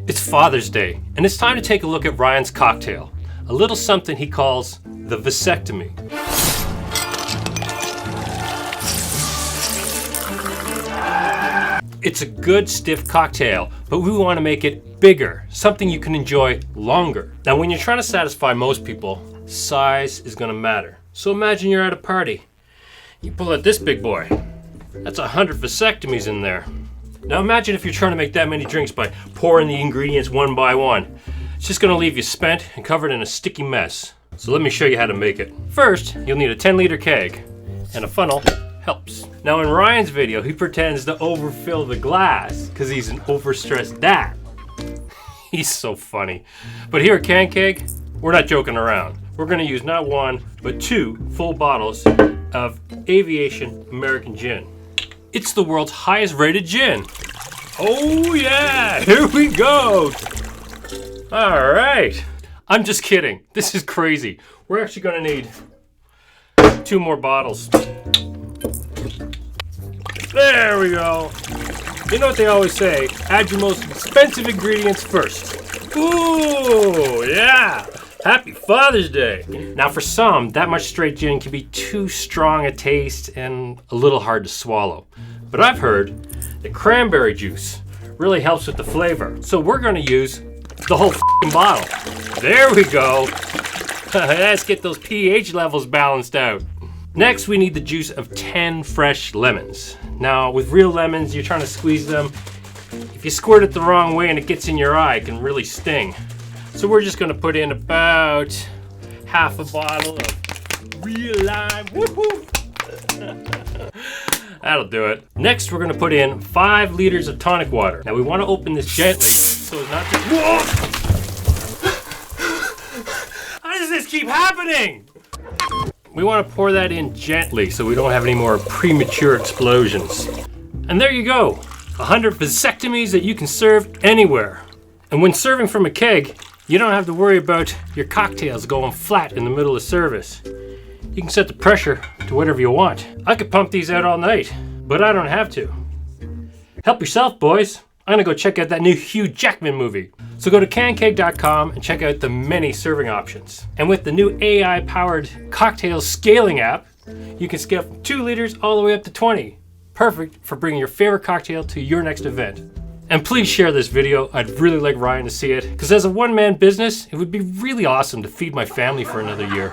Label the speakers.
Speaker 1: It's Father's Day, and it's time to take a look at Ryan's cocktail, a little something he calls the vasectomy. It's a good stiff cocktail, but we want to make it bigger, something you can enjoy longer. Now when you're trying to satisfy most people, size is going to matter. So imagine you're at a party. You pull out this big boy. That's 100 vasectomies in there. Now imagine if you're trying to make that many drinks by pouring the ingredients one by one. It's just going to leave you spent and covered in a sticky mess. So let me show you how to make it. First, you'll need a 10-liter keg, and a funnel helps. Now in Ryan's video, he pretends to overfill the glass because he's an overstressed dad. He's so funny. But here at Can Keg, we're not joking around. We're gonna use not one, but 2 full bottles of Aviation American Gin. It's the world's highest rated gin. Oh yeah, here we go. All right. I'm just kidding. This is crazy. We're actually gonna need 2 more bottles. There we go. You know what they always say, add your most expensive ingredients first. Ooh, yeah. Happy Father's Day. Now for some, that much straight gin can be too strong a taste and a little hard to swallow. But I've heard that cranberry juice really helps with the flavor. So we're gonna use the whole bottle. There we go. Let's get those pH levels balanced out. Next, we need the juice of 10 fresh lemons. Now, with real lemons, you're trying to squeeze them. If you squirt it the wrong way and it gets in your eye, it can really sting. So we're just gonna put in about half a bottle of real lime. Woo-hoo. That'll do it. Next, we're gonna put in 5 liters of tonic water. Now, we wanna open this gently, so it's not just... Whoa! How does this keep happening? We want to pour that in gently so we don't have any more premature explosions. And there you go, 100 vasectomies that you can serve anywhere. And when serving from a keg, you don't have to worry about your cocktails going flat in the middle of service. You can set the pressure to whatever you want. I could pump these out all night, but I don't have to. Help yourself, boys. I'm gonna go check out that new Hugh Jackman movie. So go to cankeg.com and check out the many serving options. And with the new AI-powered cocktail scaling app, you can scale from 2 liters all the way up to 20. Perfect for bringing your favorite cocktail to your next event. And please share this video. I'd really like Ryan to see it, because as a one-man business, it would be really awesome to feed my family for another year.